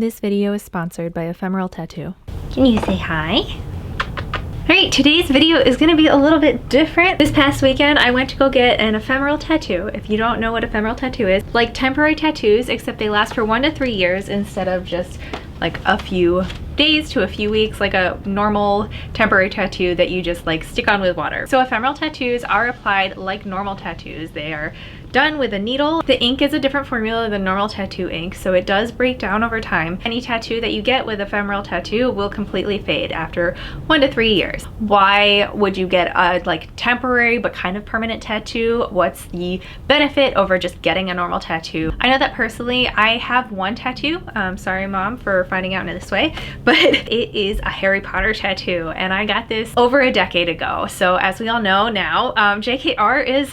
This video is sponsored by Ephemeral Tattoo. Can you say hi? Alright, today's video is going to be a little bit different. This past weekend, I went to go get an ephemeral tattoo. If you don't know what ephemeral tattoo is, like temporary tattoos, except they last for 1 to 3 years instead of just like a few days to a few weeks, like a normal temporary tattoo that you just like stick on with water. So ephemeral tattoos are applied like normal tattoos. They are done with a needle. The ink is a different formula than normal tattoo ink, so it does break down over time. Any tattoo that you get with ephemeral tattoo will completely fade after 1 to 3 years. Why would you get a like temporary but kind of permanent tattoo? What's the benefit over just getting a normal tattoo? I know that personally I have one tattoo. Sorry mom for finding out in this way, but it is a Harry Potter tattoo and I got this over a decade ago. So as we all know now, JKR is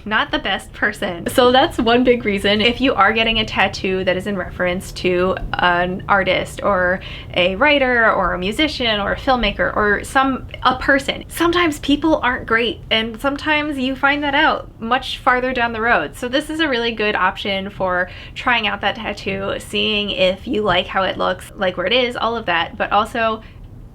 not the best person. So that's one big reason. If you are getting a tattoo that is in reference to an artist or a writer or a musician or a filmmaker or a person, sometimes people aren't great and sometimes you find that out much farther down the road. So this is a really good option for trying out that tattoo, seeing if you like how it looks, like where it is, all of that, but also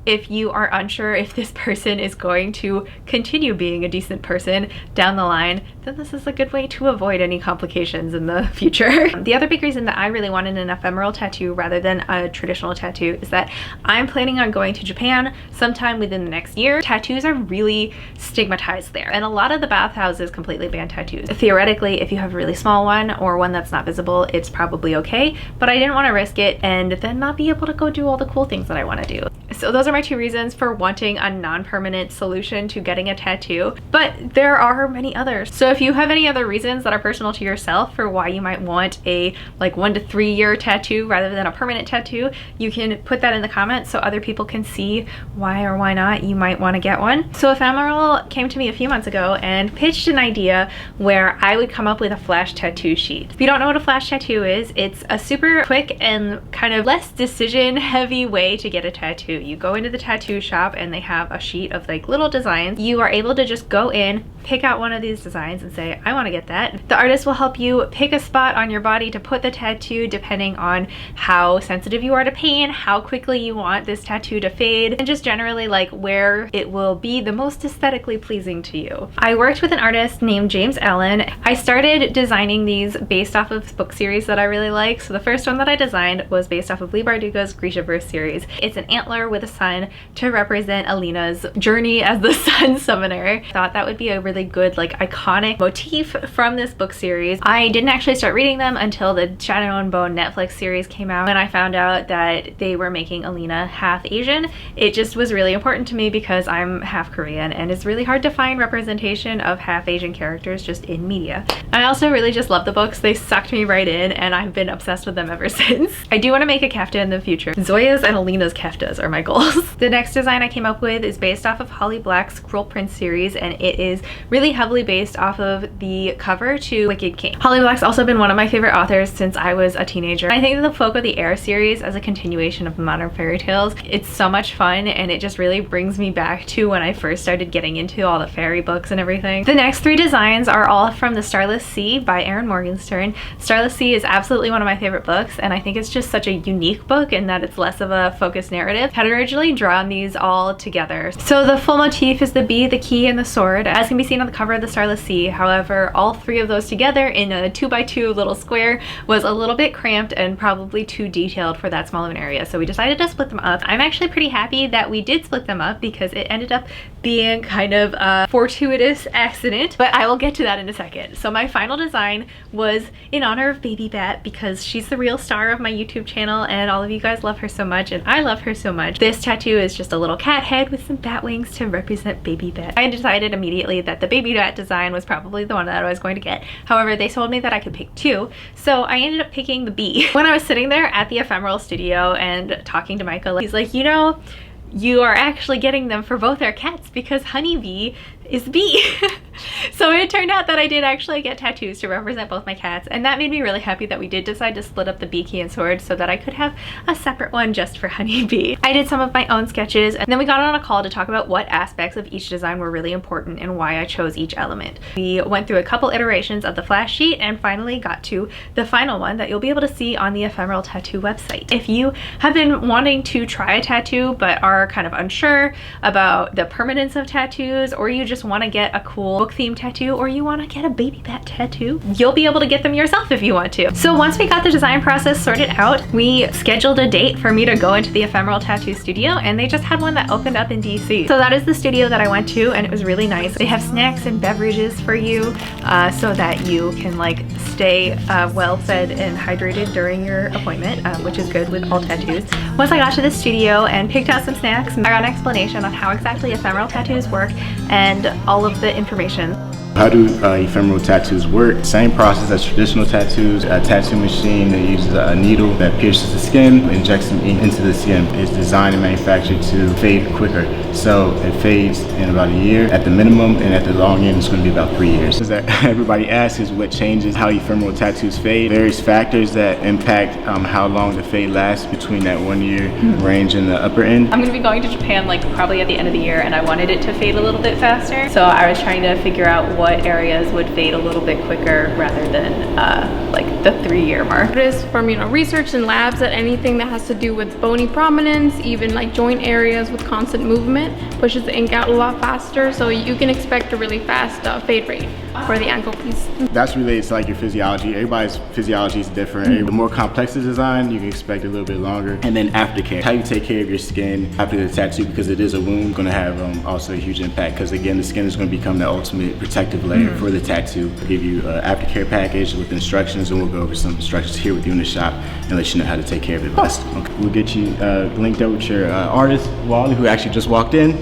if you are unsure if this person is going to continue being a decent person down the line, then this is a good way to avoid any complications in the future. The other big reason that I really wanted an ephemeral tattoo rather than a traditional tattoo is that I'm planning on going to Japan sometime within the next year. Tattoos are really stigmatized there, and a lot of the bathhouses completely ban tattoos. Theoretically, if you have a really small one or one that's not visible, it's probably okay, but I didn't want to risk it and then not be able to go do all the cool things that I want to do. So those are my 2 reasons for wanting a non-permanent solution to getting a tattoo, but there are many others. So if you have any other reasons that are personal to yourself for why you might want a like 1 to 3 year tattoo rather than a permanent tattoo, you can put that in the comments so other people can see why or why not you might want to get one. So Ephemeral came to me a few months ago and pitched an idea where I would come up with a flash tattoo sheet. If you don't know what a flash tattoo is, it's a super quick and kind of less decision heavy way to get a tattoo. You go into the tattoo shop and they have a sheet of like little designs. You are able to just go in, pick out one of these designs and say, I want to get that. The artist will help you pick a spot on your body to put the tattoo depending on how sensitive you are to pain, how quickly you want this tattoo to fade, and just generally like where it will be the most aesthetically pleasing to you. I worked with an artist named James Allen. I started designing these based off of book series that I really like. So the first one that I designed was based off of Lee Bardugo's Grishaverse series. It's an antler with a sun to represent Alina's journey as the sun summoner. I thought that would be a really good like iconic motif from this book series. I didn't actually start reading them until the Shadow and Bone Netflix series came out, and I found out that they were making Alina half Asian. It just was really important to me because I'm half Korean and it's really hard to find representation of half Asian characters just in media. I also really just love the books. They sucked me right in and I've been obsessed with them ever since. I do want to make a kefta in the future. Zoya's and Alina's keftas are my goals. The next design I came up with is based off of Holly Black's Cruel Prince series, and it is really heavily based off of the cover to Wicked King. Holly Black's also been one of my favorite authors since I was a teenager. I think the Folk of the Air series as a continuation of modern fairy tales, it's so much fun and it just really brings me back to when I first started getting into all the fairy books and everything. The next 3 designs are all from The Starless Sea by Erin Morgenstern. Starless Sea is absolutely one of my favorite books, and I think it's just such a unique book in that it's less of a focused narrative. I had originally drawn these all together. So the full motif is the bee, the key, and the sword, as can be seen on the cover of The Starless Sea. However, all 3 of those together in a 2x2 little square was a little bit cramped and probably too detailed for that small of an area, so we decided to split them up. I'm actually pretty happy that we did split them up because it ended up being kind of a fortuitous accident, but I will get to that in a second. So my final design was in honor of Baby Bat because she's the real star of my YouTube channel and all of you guys love her so much and I love her so much. This tattoo is just a little cat head with some bat wings to represent Baby Bat. I decided immediately that the Baby Bat design was probably the one that I was going to get. However, they told me that I could pick 2, so I ended up picking the bee. When I was sitting there at the Ephemeral Studio and talking to Michael, he's like, you know, you are actually getting them for both our cats because Honeybee is B. So it turned out that I did actually get tattoos to represent both my cats, and that made me really happy that we did decide to split up the bee, key, and sword so that I could have a separate one just for Honeybee. I did some of my own sketches, and then we got on a call to talk about what aspects of each design were really important and why I chose each element. We went through a couple iterations of the flash sheet and finally got to the final one that you'll be able to see on the Ephemeral Tattoo website. If you have been wanting to try a tattoo but are kind of unsure about the permanence of tattoos, or you just want to get a cool book themed tattoo, or you want to get a baby bat tattoo, you'll be able to get them yourself if you want to. So once we got the design process sorted out, we scheduled a date for me to go into the Ephemeral Tattoo Studio, and they just had one that opened up in DC. So that is the studio that I went to, and it was really nice. They have snacks and beverages for you so that you can like stay well fed and hydrated during your appointment, which is good with all tattoos. Once I got to the studio and picked out some snacks, I got an explanation on how exactly ephemeral tattoos work and all of the information. How do ephemeral tattoos work? Same process as traditional tattoos. A tattoo machine that uses a needle that pierces the skin, injects some ink into the skin. It's designed and manufactured to fade quicker. So it fades in about a year at the minimum, and at the long end it's going to be about 3 years. That everybody asks is what changes how ephemeral tattoos fade. Various factors that impact how long the fade lasts between that 1 year range and the upper end. I'm going to be going to Japan like probably at the end of the year, and I wanted it to fade a little bit faster. So I was trying to figure out what areas would fade a little bit quicker rather than like the 3-year mark. It is from, you know, research in labs that anything that has to do with bony prominence, even like joint areas with constant movement, pushes the ink out a lot faster. So you can expect a really fast fade rate for the ankle piece. That's related to like your physiology. Everybody's physiology is different. The more complex the design, you can expect a little bit longer. And then aftercare, how you take care of your skin after the tattoo, because it is a wound, going to have also a huge impact, because again, the skin is going to become the ultimate protective layer for the tattoo. We'll give you an aftercare package with instructions, and we'll go over some instructions here with you in the shop and let you know how to take care of it best. Okay. We'll get you linked up with your artist, Wally, who actually just walked in.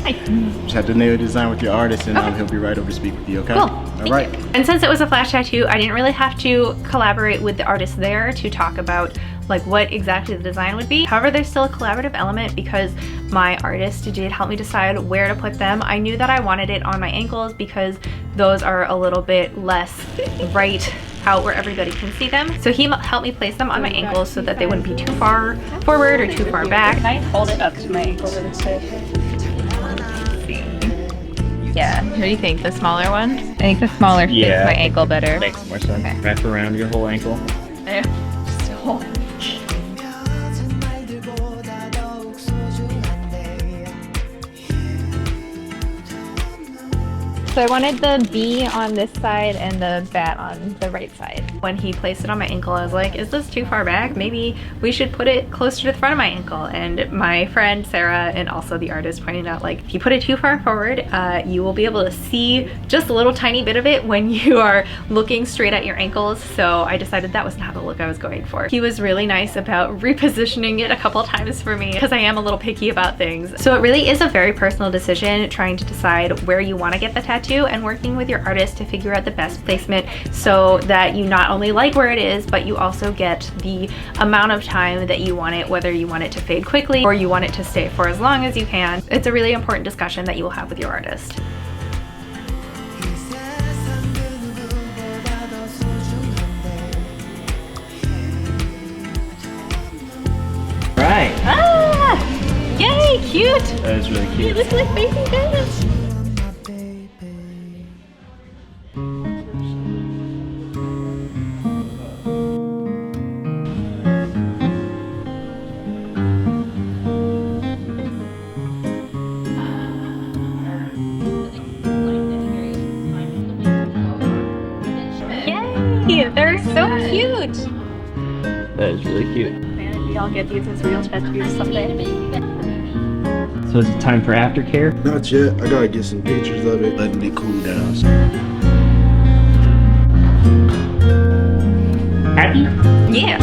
Hi. Just have to nail the design with your artist, and he'll be right over to speak with you, okay? Cool. All right. And since it was a flash tattoo, I didn't really have to collaborate with the artist there to talk about like what exactly the design would be. However, there's still a collaborative element because my artist did help me decide where to put them. I knew that I wanted it on my ankles because those are a little bit less right out where everybody can see them. So he helped me place them on my ankles so that they wouldn't be too far forward or too far back. Can I hold it up to my ankles? Yeah. What do you think? The smaller one? I think the smaller fits my ankle better. Makes more sense. Okay. Wrap around your whole ankle. So I wanted the bee on this side and the bat on the right side. When he placed it on my ankle, I was like, is this too far back? Maybe we should put it closer to the front of my ankle. And my friend Sarah and also the artist pointed out, like, if you put it too far forward, you will be able to see just a little tiny bit of it when you are looking straight at your ankles. So I decided that was not the look I was going for. He was really nice about repositioning it a couple times for me because I am a little picky about things. So it really is a very personal decision trying to decide where you want to get the tattoo and working with your artist to figure out the best placement so that you not only like where it is, but you also get the amount of time that you want it, whether you want it to fade quickly or you want it to stay for as long as you can. It's a really important discussion that you will have with your artist. Right. Ah! Yay, cute! That is really cute. It looks like baby Dennis. They're so cute. That is really cute. Maybe I'll get these as real tattoos someday. So is it time for aftercare? Not yet. I gotta get some pictures of it, letting it cool down. Happy? Yeah.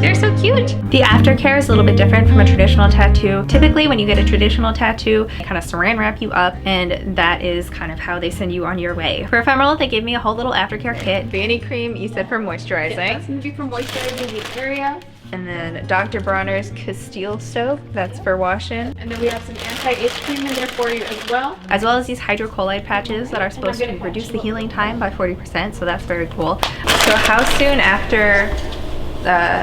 They're so cute. The aftercare is a little bit different from a traditional tattoo. Typically when you get a traditional tattoo, they kind of saran wrap you up, and that is kind of how they send you on your way. For Ephemeral, they gave me a whole little aftercare kit. Vanity cream, you said for moisturizing. That's gonna be for moisturizing the area. And then Dr. Bronner's Castile soap, that's for washing. And then we have some anti-itch cream in there for you as well as these hydrocolloid patches that are supposed to reduce the healing time by 40%, so that's very cool. So how soon after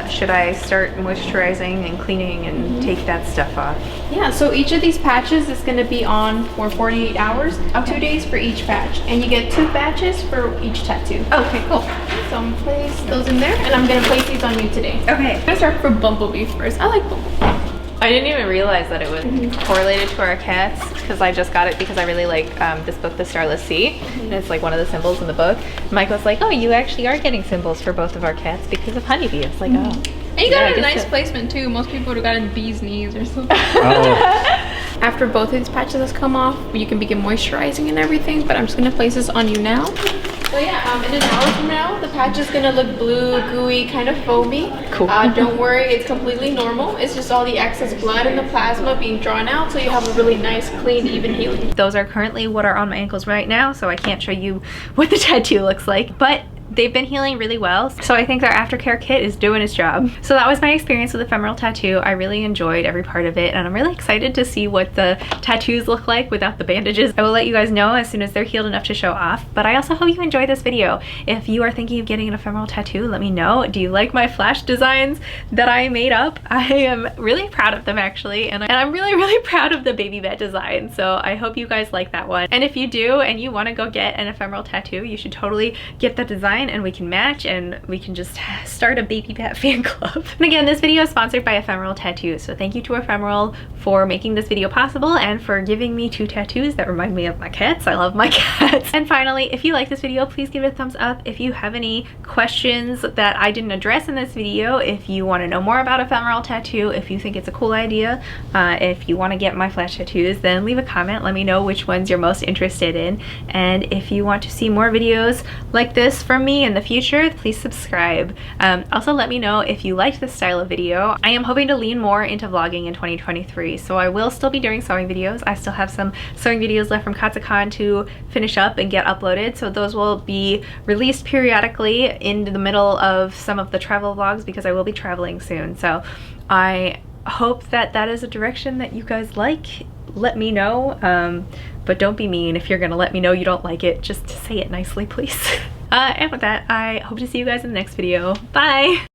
should I start moisturizing and cleaning and take that stuff off? Yeah, so each of these patches is going to be on for 48 hours, 2 days for each patch, and you get 2 batches for each tattoo. Okay, cool. So I'm gonna place those in there, and I'm gonna place these on you today. Okay. I'm gonna start for Bumblebee first. I like Bumblebee. I didn't even realize that it was correlated to our cats, because I just got it because I really like this book, The Starless Sea, and it's like one of the symbols in the book. Mike was like, oh, you actually are getting symbols for both of our cats because of honeybee. I was like, oh. And you got a nice placement too. Most people would have gotten bee's knees or something. After both of these patches has come off, you can begin moisturizing and everything, but I'm just gonna place this on you now. So yeah, in an hour from now, the patch is gonna look blue, gooey, kind of foamy. Cool. Don't worry, it's completely normal. It's just all the excess blood and the plasma being drawn out, so you have a really nice, clean, even healing. Those are currently what are on my ankles right now, so I can't show you what the tattoo looks like, but they've been healing really well, so I think our Aftercare kit is doing its job. So that was my experience with Ephemeral Tattoo. I really enjoyed every part of it, and I'm really excited to see what the tattoos look like without the bandages. I will let you guys know as soon as they're healed enough to show off, but I also hope you enjoyed this video. If you are thinking of getting an ephemeral tattoo, let me know. Do you like my flash designs that I made up? I am really proud of them actually, and I'm really proud of the baby bat design, so I hope you guys like that one. And if you do and you want to go get an ephemeral tattoo, you should totally get that design and we can match and we can just start a baby bat fan club. And again, this video is sponsored by Ephemeral Tattoo, so thank you to Ephemeral for making this video possible and for giving me 2 tattoos that remind me of my cats. I love my cats. And finally, if you like this video, please give it a thumbs up. If you have any questions that I didn't address in this video, if you want to know more about Ephemeral Tattoo, if you think it's a cool idea, if you want to get my flash tattoos, then leave a comment. Let me know which ones you're most interested in. And if you want to see more videos like this from me in the future, please subscribe. Also let me know if you liked this style of video. I am hoping to lean more into vlogging in 2023, so I will still be doing sewing videos. I still have some sewing videos left from Katsucon to finish up and get uploaded, so those will be released periodically in the middle of some of the travel vlogs because I will be traveling soon. So I hope that that is a direction that you guys like. Let me know, but don't be mean. If you're gonna let me know you don't like it, just say it nicely, please. And with that, I hope to see you guys in the next video. Bye!